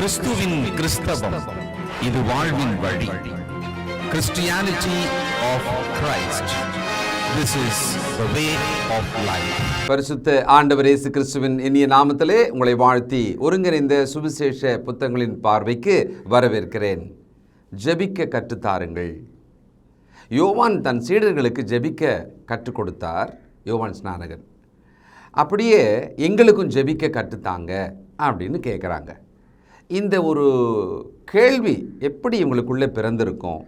கிறிஸ்துவின் கிறிஸ்தவம், இது வாழ்வின் வழி. Christianity of Christ, this is the way of life. பரிசுத்த ஆண்டவர் இயேசு கிறிஸ்துவின் இனிய நாமத்திலே உங்களை வாழ்த்தி ஒருங்கிணைந்த சுவிசேஷ புத்தகங்களின் பார்வைக்கு வரவேற்கிறேன். ஜெபிக்க கற்றுத்தாருங்கள். யோவான் தன் சீடர்களுக்கு ஜெபிக்க கற்றுக் கொடுத்தார். யோவான் ஸ்நானகன் அப்படியே எங்களுக்கும் ஜெபிக்க கற்றுத்தாங்க அப்படின்னு கேட்குறாங்க. இந்த ஒரு கேள்வி எப்படி இவங்களுக்குள்ளே பிறந்திருக்கும்?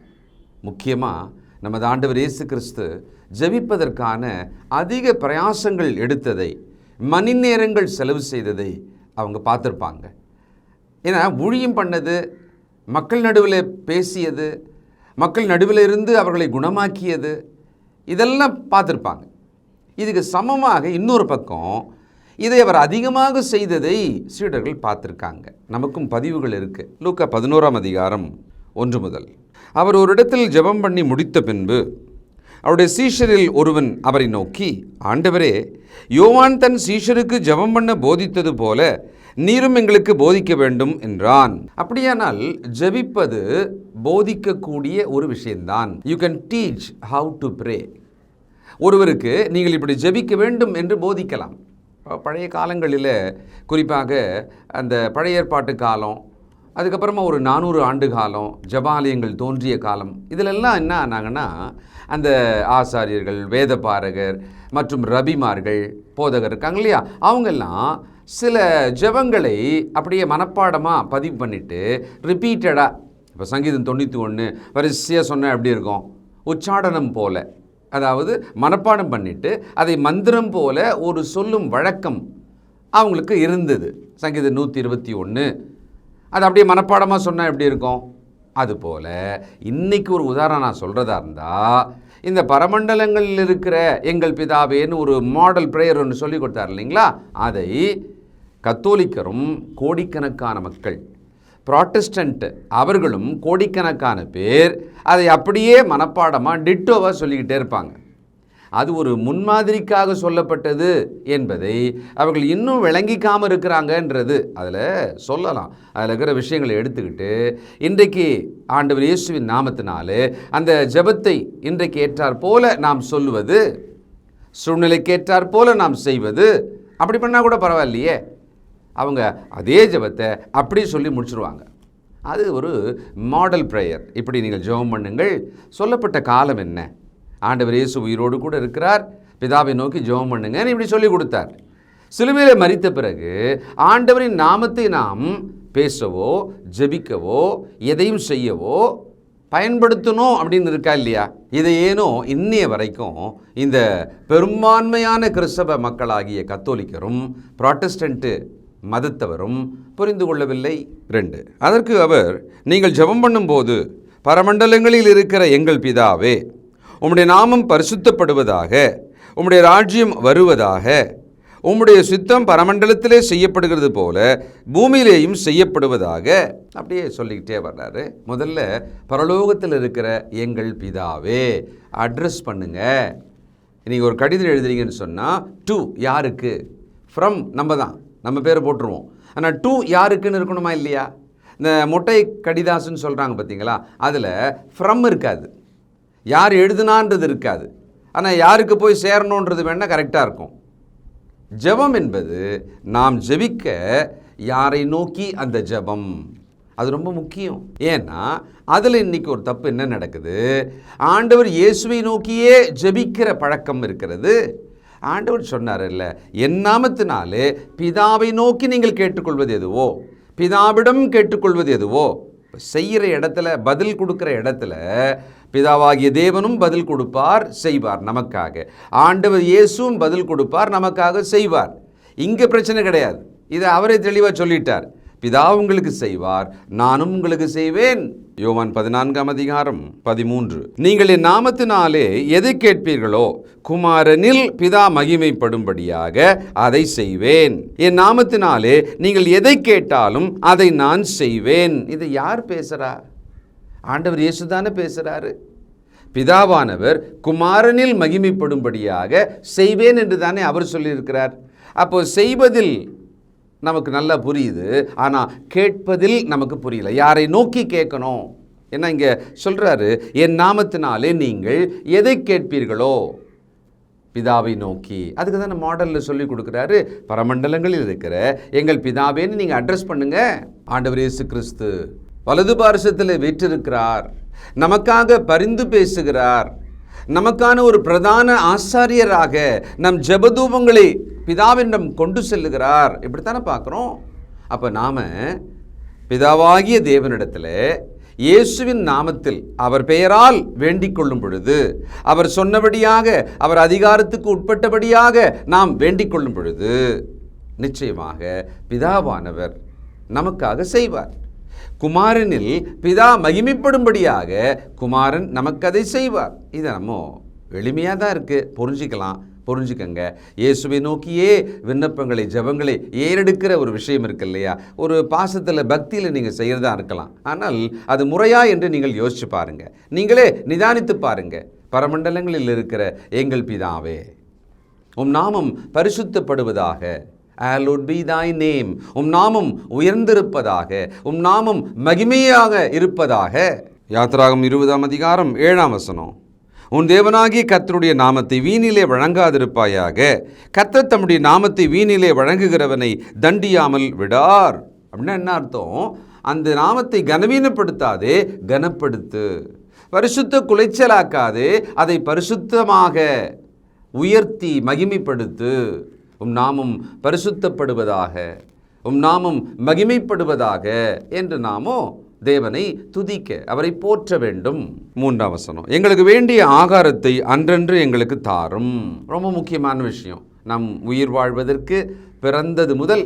முக்கியமாக நமது ஆண்டவர் இயேசு கிறிஸ்து ஜெபிப்பதற்கான அதிக பிரயாசங்கள் எடுத்ததை, மணி நேரங்கள் செலவு செய்ததை அவங்க பார்த்துருப்பாங்க. ஏன்னா ஊழியம் பண்ணது, மக்கள் நடுவில் பேசியது, மக்கள் நடுவில் இருந்து அவர்களை குணமாக்கியது, இதெல்லாம் பார்த்துருப்பாங்க. இதுக்கு சமமாக இன்னொரு பக்கம் இதை அவர் அதிகமாக செய்ததை சீடர்கள் பார்த்துருக்காங்க. நமக்கும் பதிவுகள் இருக்குது. லூக்கா 11ஆம் அதிகாரம் 1 முதல். அவர் ஒரு இடத்தில் ஜெபம் பண்ணி முடித்த பின்பு அவருடைய சீஷரில் ஒருவன் அவரை நோக்கி, ஆண்டவரே, யோவான் தன் சீஷருக்கு ஜெபம் பண்ண போதித்தது போல நீரும் எங்களுக்கு போதிக்க வேண்டும் என்றான். அப்படியானால் ஜெபிப்பது போதிக்கக்கூடிய ஒரு விஷயம்தான். You can teach how to pray. ஒருவருக்கு நீங்கள் இப்படி ஜெபிக்க வேண்டும் என்று போதிக்கலாம். பழைய காலங்களில், குறிப்பாக அந்த பழைய ஏற்பாட்டு காலம், அதுக்கப்புறமா ஒரு 400 ஆண்டு காலம், ஜபாலயங்கள் தோன்றிய காலம், இதிலெல்லாம் என்ன ஆனாங்கன்னா, அந்த ஆசாரியர்கள், வேதபாரகர் மற்றும் ரபிமார்கள், போதகர் இருக்காங்க இல்லையா, அவங்கெல்லாம் சில ஜெபங்களை அப்படியே மனப்பாடமாக பதிவு பண்ணிவிட்டு ரிப்பீட்டடாக, இப்போ சங்கீதம் 91 வரிசையாக சொன்னால் எப்படி இருக்கும்? உச்சாடனம் போல, அதாவது மனப்பாடம் பண்ணிவிட்டு அதை மந்திரம் போல ஒரு சொல்லும் வழக்கம் அவங்களுக்கு இருந்தது. சங்கீதம் 121 அது அப்படியே மனப்பாடமாக சொன்னால் எப்படி இருக்கும்? அதுபோல் இன்றைக்கி ஒரு உதாரணம் நான் சொல்கிறதா இருந்தால், இந்த பரமண்டலங்களில் இருக்கிற எங்கள் பிதாவேன்னு ஒரு மாடல் ப்ரேயர் ஒன்று சொல்லி கொடுத்தார் இல்லைங்களா, அதை கத்தோலிக்கரும் கோடிக்கணக்கான மக்கள், ப்ராட்டஸ்டன்ட் அவர்களும் கோடிக்கணக்கான பேர் அதை அப்படியே மனப்பாடமாக டிட்டோவாக சொல்லிக்கிட்டே இருப்பாங்க. அது ஒரு முன்மாதிரிக்காக சொல்லப்பட்டது என்பதை அவர்கள் இன்னும் விளங்கிக்காமல் இருக்கிறாங்கன்றது அதில் சொல்லலாம். அதில் இருக்கிற விஷயங்களை எடுத்துக்கிட்டு இன்றைக்கு ஆண்டவர் இயேசுவின் நாமத்தினாலே அந்த ஜெபத்தை இன்றைக்கு ஏற்றார் போல நாம் சொல்லுவது, சூழ்நிலைக்கு ஏற்றார் போல நாம் செய்வது, அப்படி பண்ணால் கூட பரவாயில்லையே. அவங்க அதே ஜெபத்தை அப்படி சொல்லி முடிச்சுருவாங்க. அது ஒரு மாடல் ப்ரேயர். இப்படி நீங்கள் ஜெபம் பண்ணுங்கள். சொல்லப்பட்ட காலம் என்ன? ஆண்டவர் இயேசு உயிரோடு கூட இருக்கிறார், பிதாவை நோக்கி ஜெபம் பண்ணுங்கன்னு இப்படி சொல்லி கொடுத்தார். சிலுவையில் மரித்த பிறகு ஆண்டவரின் நாமத்தை நாம் பேசவோ ஜெபிக்கவோ எதையும் செய்யவோ பயன்படுத்தணும் அப்படின்னு இருக்கா இல்லையா? இதை ஏனோ இன்னைய வரைக்கும் இந்த பெரும்பான்மையான கிறிஸ்தவ மக்களாகிய கத்தோலிக்கரும் ப்ராட்டஸ்டன்ட்டு மதத்தவரும் புரிந்து கொள்ளவில்லை. 2, அதற்கு அவர், நீங்கள் ஜெபம் பண்ணும்போது பரமண்டலங்களில் இருக்கிற எங்கள் பிதாவே, உம்முடைய நாமம் பரிசுத்தப்படுவதாக, உம்முடைய ராஜ்யம் வருவதாக, உம்முடைய சித்தம் பரமண்டலத்திலே செய்யப்படுகிறது போல பூமியிலேயும் செய்யப்படுவதாக, அப்படியே சொல்லிக்கிட்டே வர்றாரு. முதல்ல பரலோகத்தில் இருக்கிற எங்கள் பிதாவே அட்ரஸ் பண்ணுங்க. நீங்கள் ஒரு கடிதம் எழுதுறீங்கன்னு சொன்னால், டு யாருக்கு? ஃப்ரம் நம்ம தான், நம்ம பேரை போட்டுருவோம். ஆனால் டு யாருக்குன்னு இருக்கணுமா இல்லையா? இந்த மொட்டை கடிதாசுன்னு சொல்கிறாங்க பார்த்தீங்களா, அதில் ஃப்ரம் இருக்காது, யார் எழுதுனான்றது இருக்காது. ஆனால் யாருக்கு போய் சேரணுன்றது வேணால் கரெக்டாக இருக்கும். ஜெபம் என்பது நாம் ஜெபிக்க யாரை நோக்கி அந்த ஜெபம், அது ரொம்ப முக்கியம். ஏன்னா அதில் இன்றைக்கி ஒரு தப்பு என்ன நடக்குது? ஆண்டவர் இயேசுவை நோக்கியே ஜெபிக்கிற பழக்கம் இருக்கிறது. ஆண்டவர் சொன்னார் இல்லை, என் நாமத்தினாலே பிதாவை நோக்கி நீங்கள் கேட்டுக்கொள்வது எதுவோ, பிதாவிடம் கேட்டுக்கொள்வது எதுவோ, செய்கிற இடத்துல, பதில் கொடுக்குற இடத்துல பிதாவாகிய தேவனும் பதில் கொடுப்பார், செய்வார் நமக்காக. ஆண்டவர் இயேசுவும் பதில் கொடுப்பார், நமக்காக செய்வார். இங்கே பிரச்சனை கிடையாது. இதை அவரே தெளிவாக சொல்லிட்டார். பிதா உங்களுக்கு செய்வார், நானும் உங்களுக்கு செய்வேன். யோவான் 14ஆம் அதிகாரம் 13. நீங்கள் என் நாமத்தினாலே எதை கேட்பீர்களோ குமாரனில் பிதா மகிமைப்படும்படியாக அதை செய்வேன். என் நாமத்தினாலே நீங்கள் எதை கேட்டாலும் அதை நான் செய்வேன். இது யார் பேசுறா? ஆண்டவர் இயேசு தானே பேசுறாரு. பிதாவானவர் குமாரனில் மகிமைப்படும்படியாக செய்வேன் என்று தானே அவர் சொல்லியிருக்கிறார். அப்போ செய்வதில் நமக்கு நல்லா புரியுது, ஆனால் கேட்பதில் நமக்கு புரியல. யாரை நோக்கி கேட்கணும்? ஏன்னா இங்கே சொல்கிறாரு, என் நாமத்தினாலே நீங்கள் எதை கேட்பீர்களோ பிதாவை நோக்கி. அதுக்கு தானே மாடலில் சொல்லி கொடுக்குறாரு. பரமண்டலங்களில் இருக்கிற எங்கள் பிதாவேன்னு நீங்கள் அட்ரஸ் பண்ணுங்க. ஆண்டவர் இயேசு கிறிஸ்து வலது பார்சத்தில் வீற்றிருக்கிறார், நமக்காக பரிந்து பேசுகிறார், நமக்கான ஒரு பிரதான ஆசாரியராக நம் ஜெபதூபங்களை பிதாவிடம் கொண்டு செல்லுகிறார். இப்படித்தானே பார்க்குறோம். அப்போ நாம் பிதாவாகிய தேவனிடத்தில் இயேசுவின் நாமத்தில் அவர் பெயரால் வேண்டிக் கொள்ளும் பொழுது, அவர் சொன்னபடியாக, அவர் அதிகாரத்துக்கு உட்பட்டபடியாக நாம் வேண்டிக் கொள்ளும் பொழுது, நிச்சயமாக பிதாவானவர் நமக்காக செய்வார். குமாரனில் பிதா மகிமைப்படும்படியாக குமாரன் நமக்கு அதை செய்வார். இதை நம்ம எளிமையாக தான் இருக்குது, புரிஞ்சுக்கங்க. இயேசுவை நோக்கியே விண்ணப்பங்களை ஜெபங்களை ஏறெடுக்கிற ஒரு விஷயம் இருக்கு இல்லையா? ஒரு பாசத்தில் பக்தியில் நீங்கள் செய்கிறதா இருக்கலாம், ஆனால் அது முறையா என்று நீங்கள் யோசிச்சு பாருங்கள், நீங்களே நிதானித்து பாருங்கள். பரமண்டலங்களில் இருக்கிற எங்கள் பிதாவே, உம் நாமம் பரிசுத்தப்படுவதாக, Hallowed be thy name, உம் நாமம் உயர்ந்திருப்பதாக, உம் நாமம் மகிமையாக இருப்பதாக. யாத்திராகம் 20ஆம் அதிகாரம் 7ஆம் வசனம். உன் தேவனாகிய கர்த்தருடைய நாமத்தை வீணிலே வழங்காதிருப்பாயாக, கர்த்தர் தம்முடைய நாமத்தை வீணிலே வழங்குகிறவனை தண்டியாமல் விடார். அப்படின்னா என்ன அர்த்தம்? அந்த நாமத்தை கனவீனப்படுத்தாதே, கனப்படுத்து. பரிசுத்த குலைச்சலாக்காதே, அதை பரிசுத்தமாக உயர்த்தி மகிமைப்படுத்து. உம் நாமம் பரிசுத்தப்படுவதாக, உம் நாமம் மகிமைப்படுவதாக என்று நாமோ தேவனை துதிக்க, அவரை போற்ற வேண்டும். 3ஆம் வசனம். எங்களுக்கு வேண்டிய ஆகாரத்தை அன்றன்று எங்களுக்கு தாரும். ரொம்ப முக்கியமான விஷயம். நம் உயிர் வாழ்வதற்கு பிறந்தது முதல்,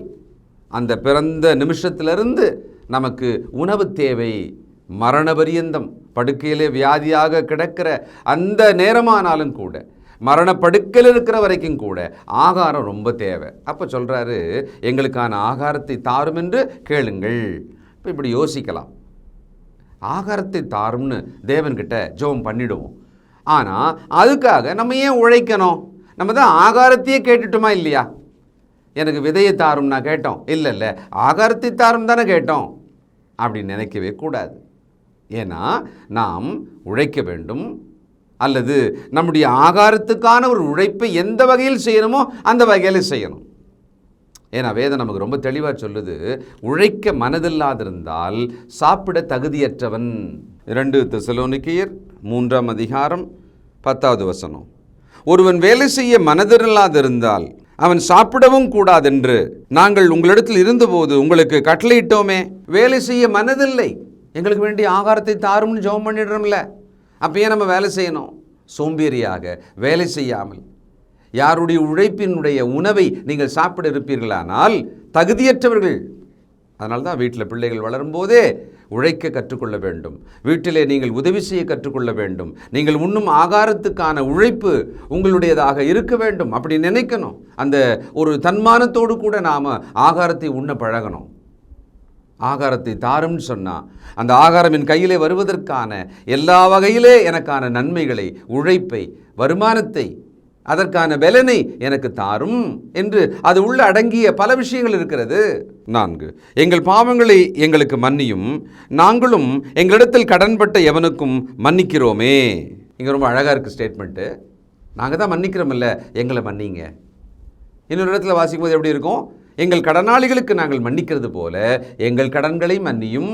அந்த பிறந்த நிமிஷத்திலிருந்து நமக்கு உணவு தேவை. மரண பரியந்தம் படுக்கையிலே வியாதியாக கிடக்கிற அந்த நேரமானாலும் கூட, மரணப்படுக்கையில் இருக்கிற வரைக்கும் கூட ஆகாரம் ரொம்ப தேவை. அப்போ சொல்கிறாரு, எங்களுக்கான ஆகாரத்தை தாரும் என்று கேளுங்கள். இப்போ இப்படி யோசிக்கலாம், ஆகாரத்தை தாரும்னு தேவன்கிட்ட ஜெபம் பண்ணிடுவோம். ஆனால் அதுக்காக நம்ம ஏன் உழைக்கணும்? நம்ம தான் ஆகாரத்தையே கேட்டுட்டோமா இல்லையா? எனக்கு விதையை தாரும் நான் கேட்டோம் இல்லை, ஆகாரத்தை தாரும் தானே கேட்டோம். அப்படி நினைக்கவே கூடாது. ஏன்னா நாம் உழைக்க வேண்டும், அல்லது நம்முடைய ஆகாரத்துக்கான ஒரு உழைப்பை எந்த வகையில் செய்யணுமோ அந்த வகையில் செய்யணும். ஏன்னா வேதம் நமக்கு ரொம்ப தெளிவாக சொல்லுது, உழைக்க மனதில்லாதிருந்தால் சாப்பிட தகுதியற்றவன். 2 தெசலோனிக்கேயர் 3ஆம் அதிகாரம் 10வது வசனம். ஒருவன் வேலை செய்ய மனதில்லாதிருந்தால் அவன் சாப்பிடவும் கூடாதென்று நாங்கள் உங்களிடத்தில் இருந்தபோது உங்களுக்கு கட்டளையிட்டோமே. வேலை செய்ய மனதில்லை, எங்களுக்கு வேண்டிய ஆகாரத்தை தாரும்னு ஜெபம் பண்ணிடுறோம்ல, அப்போ ஏன் நம்ம வேலை செய்யணும்? சோம்பேறியாக வேலை செய்யாமல் யாருடைய உழைப்பினுடைய உணவை நீங்கள் சாப்பிட இருப்பீர்களானால் தகுதியற்றவர்கள். அதனால தான் வீட்டில் பிள்ளைகள் வளரும்போதே உழைக்க கற்றுக்கொள்ள வேண்டும், வீட்டிலே நீங்கள் உதவி செய்ய கற்றுக்கொள்ள வேண்டும், நீங்கள் உண்ணும் ஆகாரத்துக்கான உழைப்பு உங்களுடையதாக இருக்க வேண்டும். அப்படி நினைக்கணும். அந்த ஒரு தன்மானத்தோடு கூட நாம் ஆகாரத்தை உண்ண பழகணும். ஆகாரத்தை தாரும்னு சொன்னால் அந்த ஆகாரம் என் கையிலே வருவதற்கான எல்லா வகையிலே எனக்கான நன்மைகளை, உழைப்பை, வருமானத்தை, அதற்கான பலனை எனக்கு தாரும் என்று அது உள்ள அடங்கிய பல விஷயங்கள் இருக்கிறது. 4, எங்கள் பாவங்களை எங்களுக்கு மன்னியும், நாங்களும் எங்களிடத்தில் கடன்பட்ட எவனுக்கும் மன்னிக்கிறோமே. இங்கே ரொம்ப அழகாக இருக்குது ஸ்டேட்மெண்ட்டு. நாங்கள் தான் மன்னிக்கிறோமில்ல, எங்களை மன்னிங்க. இன்னொரு இடத்துல வாசிக்கும் போது எப்படி இருக்கும்? எங்கள் கடனாளிகளுக்கு நாங்கள் மன்னிக்கிறது போல எங்கள் கடன்களை மன்னியும்.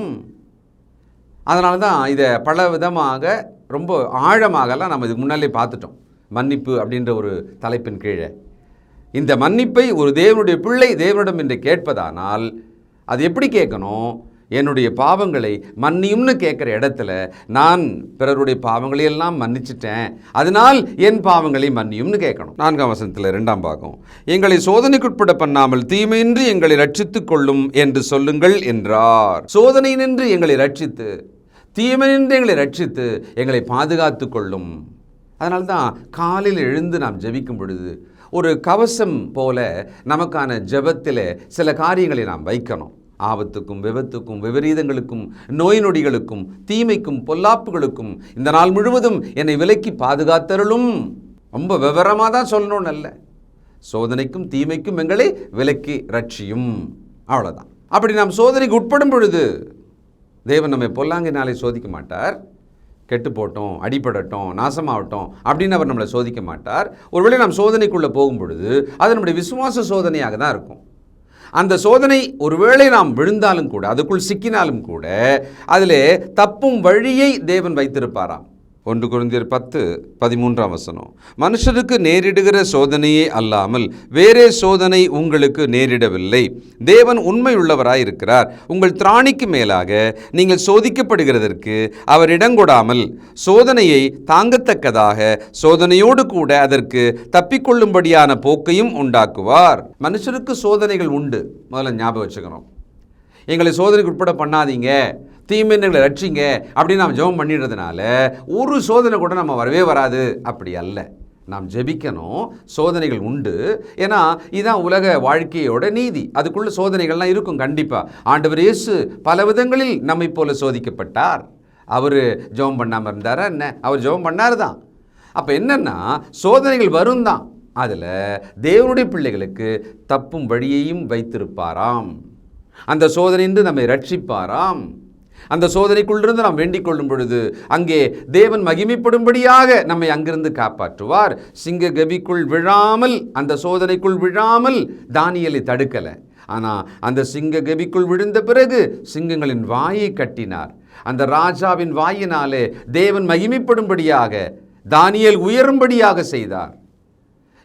அதனால தான் இதை பல விதமாக ரொம்ப ஆழமாகலாம் நம்ம இதுக்கு முன்னாலே பார்த்துட்டோம். மன்னிப்பு அப்படின்ற ஒரு தலைப்பின் கீழே இந்த மன்னிப்பை ஒரு தேவனுடைய பிள்ளை தேவனிடம் என்று கேட்பதானால் அது எப்படி கேட்கணும்? என்னுடைய பாவங்களை மன்னியும்னு கேட்குற இடத்துல நான் பிறருடைய பாவங்களை எல்லாம் மன்னிச்சிட்டேன், அதனால் என் பாவங்களை மன்னியும்னு கேட்கணும். 4ஆம் வசனத்தில் 2ஆம் பாகம், எங்களை சோதனைக்குட்பட பண்ணாமல் தீமையின்றி எங்களை ரட்சித்து கொள்ளும் என்று சொல்லுங்கள் என்றார். சோதனை நின்று எங்களை ரட்சித்து, தீமை நின்று எங்களை ரட்சித்து எங்களை பாதுகாத்து கொள்ளும். அதனால தான் காலையில் எழுந்து நாம் ஜெபிக்கும் பொழுது ஒரு கவசம் போல நமக்கான ஜெபத்தில் சில காரியங்களை நாம் வைக்கணும். ஆபத்துக்கும் விபத்துக்கும் விபரீதங்களுக்கும் நோய் நொடிகளுக்கும் தீமைக்கும் பொல்லாப்புகளுக்கும் இந்த நாள் முழுவதும் என்னை விலக்கி பாதுகாத்தருளும். ரொம்ப விவரமாக தான் சொல்லணும்னு அல்ல, சோதனைக்கும் தீமைக்கும் எங்களை விலக்கி ரட்சியும். அவ்வளோதான். அப்படி நாம் சோதனைக்கு உட்படும் பொழுது தேவன் நம்மை பொல்லாங்கினாலே சோதிக்க மாட்டார். கெட்டு போட்டோம், அடிபடட்டும், நாசமாகட்டும் அப்படின்னு அவர் நம்மளை சோதிக்க மாட்டார். ஒருவேளை நாம் சோதனைக்குள்ளே போகும் பொழுது அது நம்முடைய விசுவாச சோதனையாக தான் இருக்கும். அந்த சோதனை ஒருவேளை நாம் விழுந்தாலும் கூட, அதுக்குள் சிக்கினாலும் கூட, அதிலே தப்பும் வழியை தேவன் வைத்திருப்பாராம். 1 கொரிந்தியர் 10:13 மனுஷருக்கு நேரிடுகிற சோதனையே அல்லாமல் வேறே சோதனை உங்களுக்கு நேரிடவில்லை. தேவன் உண்மை உள்ளவராயிருக்கிறார். உங்கள் திராணிக்கு மேலாக நீங்கள் சோதிக்கப்படுகிறதற்கு அவர் இடங்கொடாமல் சோதனையை தாங்கத்தக்கதாக சோதனையோடு கூட அதற்கு தப்பிக்கொள்ளும்படியான போக்கையும் உண்டாக்குவார். மனுஷருக்கு சோதனைகள் உண்டு, முதல்ல ஞாபகம் வச்சுக்கணும். எங்களை சோதனைக்கு உட்பட பண்ணாதீங்க, தீமைகளை ரட்சிங்க அப்படின்னு நாம் ஜெபம் பண்ணிடுறதுனால ஒரு சோதனை கூட நம்ம வரவே வராது. அப்படி அல்ல. நாம் ஜெபிக்கணும். சோதனைகள் உண்டு. ஏன்னா இதுதான் உலக வாழ்க்கையோட நீதி. அதுக்குள்ள சோதனைகள்லாம் இருக்கும் கண்டிப்பாக. ஆண்டவர் இயேசு பல விதங்களில் நம்மை போல சோதிக்கப்பட்டார். அவர் ஜெபம் பண்ணாமல் இருந்தாரா என்ன? அவர் ஜெபம் பண்ணார் தான். அப்போ என்னன்னா சோதனைகள் வரும் தான். அதில் தேவனுடைய பிள்ளைகளுக்கு தப்பும் வழியையும் வைத்திருப்பாராம். அந்த சோதனையின்றி நம்மை ரட்சிப்பாராம். அந்த சோதனைக்குள்ளிருந்து நாம் வேண்டிக் கொள்ளும் பொழுது அங்கே தேவன் மகிமைப்படும்படியாக நம்மை அங்கிருந்து காப்பாற்றுவார். சிங்க கபிக்குள் விழாமல், அந்த சோதனைக்குள் விழாமல் தானியேலை தடுக்கலை. ஆனால் அந்த சிங்க கபிக்குள் விழுந்த பிறகு சிங்கங்களின் வாயை கட்டினார். அந்த ராஜாவின் வாயினாலே தேவன் மகிமைப்படும்படியாக தானியேல் உயரும்படியாக செய்தார்.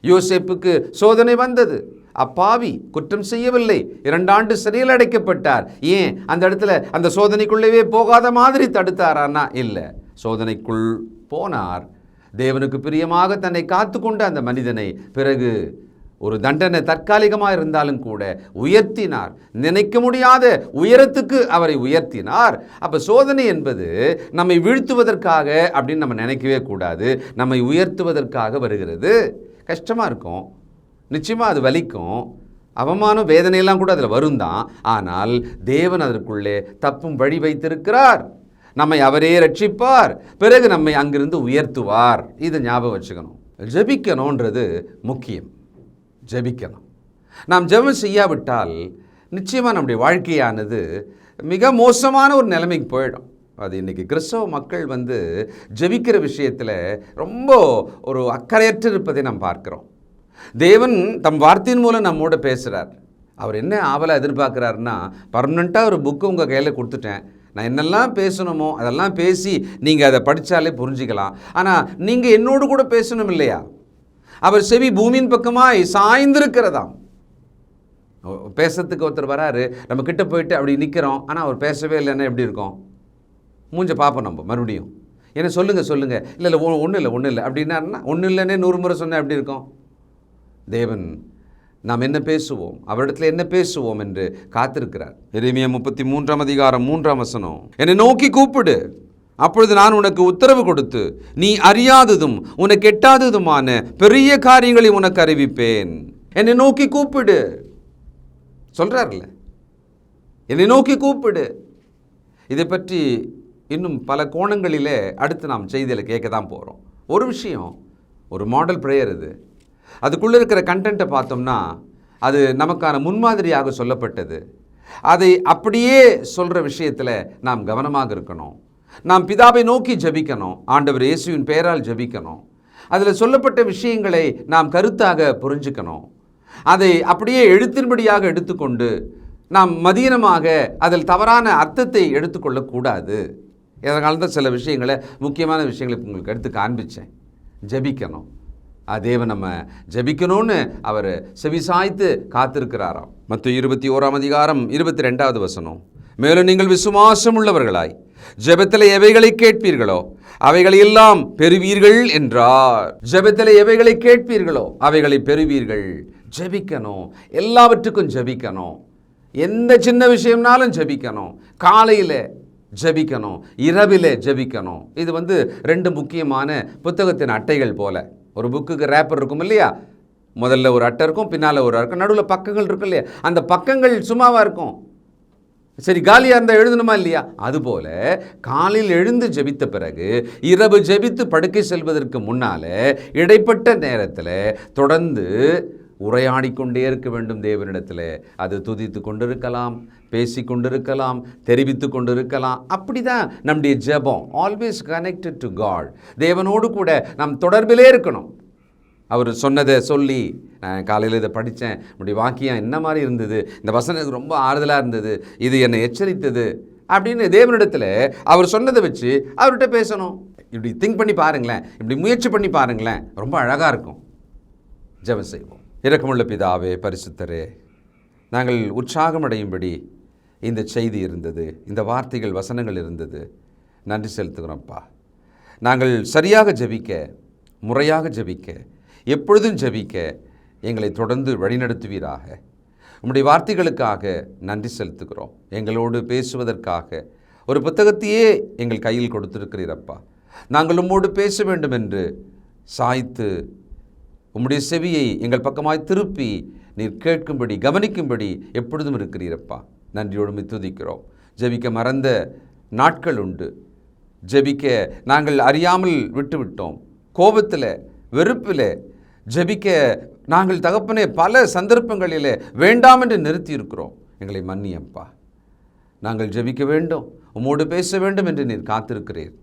யோசேப்புக்கு சோதனை வந்தது. அப்பாவி குற்றம் செய்யவில்லை, 2 ஆண்டு சிறையில் அடைக்கப்பட்டார். ஏன் அந்த இடத்துல அந்த சோதனைக்குள்ளவே போகாத மாதிரி தடுத்தாரான்னா இல்லை, சோதனைக்குள் போனார். தேவனுக்கு பிரியமாக தன்னை காத்து கொண்ட அந்த மனிதனை பிறகு ஒரு தண்டனை தற்காலிகமாக இருந்தாலும் கூட உயர்த்தினார். நினைக்க முடியாத உயரத்துக்கு அவரை உயர்த்தினார். அப்போ சோதனை என்பது நம்மை வீழ்த்துவதற்காக அப்படின்னு நம்ம நினைக்கவே கூடாது. நம்மை உயர்த்துவதற்காக வருகிறது. கஷ்டமாக இருக்கும், நிச்சயமாக அது வலிக்கும், அவமானம் வேதனையெல்லாம் கூட அதில் வரும் தான். ஆனால் தேவன் அதற்குள்ளே தப்பும் வழி வைத்திருக்கிறார். நம்மை அவரே ரட்சிப்பார். பிறகு நம்மை அங்கிருந்து உயர்த்துவார். இது ஞாபகம் வச்சுக்கணும். ஜெபிக்கணுன்றது முக்கியம். ஜெபிக்கணும். நாம் ஜெபம் செய்யாவிட்டால் நிச்சயமாக நம்முடைய வாழ்க்கையானது மிக மோசமான ஒரு நிலைமைக்கு போயிடும். அது இன்றைக்கி கிறிஸ்தவ மக்கள் ஜெபிக்கிற விஷயத்தில் ரொம்ப ஒரு அக்கறையற்று இருப்பதை நாம் பார்க்குறோம். தேவன் தம் வார்த்தையின் மூலம் நம்மோட பேசுகிறார். அவர் என்ன ஆவலாக எதிர்பார்க்குறாருன்னா, பர்மனெண்ட்டாக ஒரு புக்கு உங்கள் கையில் கொடுத்துட்டேன், நான் என்னெல்லாம் பேசணுமோ அதெல்லாம் பேசி நீங்கள் அதை படித்தாலே புரிஞ்சிக்கலாம். ஆனால் நீங்கள் என்னோடு கூட பேசணும் இல்லையா? அவர் செவி பூமியின் பக்கமாய் சாய்ந்திருக்கிறதாம். பேசுறதுக்கு ஒருத்தர் வராரு, நம்ம கிட்ட போயிட்டு அப்படி நிற்கிறோம், ஆனால் அவர் பேசவே இல்லைன்னா எப்படி இருக்கும்? மூஞ்ச பார்ப்போம் நம்ம மறுபடியும். என்ன சொல்லுங்கள் இல்லை ஒன்றும் இல்லை அப்படின்னா ஒன்றும் இல்லைன்னே 100 முறை சொன்னால் எப்படி இருக்கும்? தேவன் நாம் என்ன பேசுவோம், அவரிடத்தில் என்ன பேசுவோம் என்று காத்திருக்கிறார். எரேமியா 33:3 என்னை நோக்கி கூப்பிடு, அப்பொழுது நான் உனக்கு உத்தரவு கொடுத்து நீ அறியாததும் உனக்கு எட்டாததுமான பெரிய காரியங்களை உனக்கு அறிவிப்பேன். என்னை நோக்கி கூப்பிடு சொல்றார்ல, என்னை நோக்கி கூப்பிடு. இதை பற்றி இன்னும் பல கோணங்களிலே அடுத்து நாம் செய்தியில் கேட்க தான் போகிறோம். ஒரு விஷயம், ஒரு மாடல் ப்ரேயர் இது. அதுக்குள்ளே இருக்கிற கண்டென்ட்டை பார்த்தோம்னா அது நமக்கான முன்மாதிரியாக சொல்லப்பட்டது. அதை அப்படியே சொல்கிற விஷயத்தில் நாம் கவனமாக இருக்கணும். நாம் பிதாவை நோக்கி ஜெபிக்கணும், ஆண்டவர் இயேசுவின் பெயரால் ஜெபிக்கணும். அதில் சொல்லப்பட்ட விஷயங்களை நாம் கருத்தாக புரிஞ்சுக்கணும். அதை அப்படியே எழுத்தின்படியாக எடுத்துக்கொண்டு நாம் மதீனமாக அதில் தவறான அர்த்தத்தை எடுத்துக்கொள்ளக்கூடாது. இதனால தான் சில விஷயங்களை, முக்கியமான விஷயங்களை உங்களுக்கு எடுத்து காண்பித்தேன். ஜெபிக்கணும். தேவன் நம்ம ஜெபிக்கணும்னு அவர் செவிசாய்த்து காத்திருக்கிறாராம். மத்தேயு 21:22 மேலும் நீங்கள் விசுவாசம் உள்ளவர்களாய் ஜெபத்தில் எவைகளை கேட்பீர்களோ அவைகளை எல்லாம் பெறுவீர்கள் என்றார். ஜெபத்தில் எவைகளை கேட்பீர்களோ அவைகளை பெறுவீர்கள். ஜெபிக்கணும், எல்லாவற்றுக்கும் ஜெபிக்கணும். எந்த சின்ன விஷயம்னாலும் ஜெபிக்கணும். காலையில் ஜெபிக்கணும், இரவில் ஜெபிக்கணும். இது 2 முக்கியமான புத்தகத்தின் அட்டைகள் போல. ஒரு புக்குக்கு ரேப்பர் இருக்கும் இல்லையா? முதல்ல ஒரு அட்டை இருக்கும், பின்னால் ஒரு இருக்கும், நடுவில் பக்கங்கள் இருக்கும் இல்லையா? அந்த பக்கங்கள் சும்மாவாக இருக்கும், சரி காலியாக இருந்தால் எழுதணுமா இல்லையா? அதுபோல் காலையில் எழுந்து ஜெபித்த பிறகு இரவு ஜெபித்து படுக்கை செல்வதற்கு முன்னால் இடைப்பட்ட நேரத்தில் தொடர்ந்து உரையாடி கொண்டே இருக்க வேண்டும் தேவனிடத்தில். அது துதித்து கொண்டிருக்கலாம், பேசி கொண்டிருக்கலாம், தெரிவித்து கொண்டிருக்கலாம். அப்படி தான் நம்முடைய ஜெபம். Always connected to God. தேவனோடு கூட நாம் தொடர்பிலே இருக்கணும். அவர் சொன்னதை சொல்லி, நான் காலையில் இதை படித்தேன், இப்படி வாக்கியம் என்ன மாதிரி இருந்தது, இந்த வசனம் ரொம்ப ஆறுதலாக இருந்தது, இது என்னை எச்சரித்தது அப்படின்னு தேவனிடத்தில் அவர் சொன்னதை வச்சு அவர்கிட்ட பேசணும். இப்படி திங்க் பண்ணி பாருங்களேன், இப்படி முயற்சி பண்ணி பாருங்களேன், ரொம்ப அழகாக இருக்கும். ஜெபம் செய்வோம். இரக்கமுள்ள பிதாவே, பரிசுத்தரே, நாங்கள் உற்சாகமடையும்படி இந்த செய்தி இருந்தது, இந்த வார்த்தைகள் வசனங்கள் இருந்தது. நன்றி செலுத்துகிறோம்ப்பா. நாங்கள் சரியாக ஜெபிக்க, முறையாக ஜெபிக்க, எப்பொழுதும் ஜெபிக்க எங்களை தொடர்ந்து வழிநடத்துவீராக. உம்முடைய வார்த்தைகளுக்காக நன்றி செலுத்துகிறோம். எங்களோடு பேசுவதற்காக ஒரு புத்தகத்தையே எங்கள் கையில் கொடுத்திருக்கிறீரப்பா. நாங்கள் உம்மோடு பேச வேண்டும் என்று சாய்த்து உம்முடைய செவியை எங்கள் பக்கமாய் திருப்பி நீர் கேட்கும்படி, கவனிக்கும்படி எப்பொழுதும் இருக்கிறீரப்பா. நன்றியோடு துதிக்கிறோம். ஜெபிக்க மறந்த நாட்கள் உண்டு. ஜெபிக்க நாங்கள் அறியாமல் விட்டுவிட்டோம். கோபத்தில், வெறுப்பில் ஜெபிக்க நாங்கள் தகப்பனே பல சந்தர்ப்பங்களில் வேண்டாம் என்று நிறுத்தி இருக்கிறோம். எங்களை மன்னியப்பா. நாங்கள் ஜெபிக்க வேண்டும், உம்மோடு பேச வேண்டும் என்று நீர் காத்திருக்கிறீர்.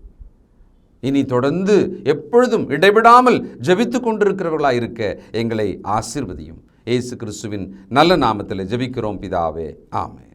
இனி தொடர்ந்து எப்பொழுதும் இடைவிடாமல் ஜெபித்து கொண்டிருக்கிறவர்களாக இருக்க எங்களை ஆசீர்வதியும். இயேசு கிறிஸ்துவின் நல்ல நாமத்தில் ஜெபிக்கிறோம் பிதாவே, ஆமென்.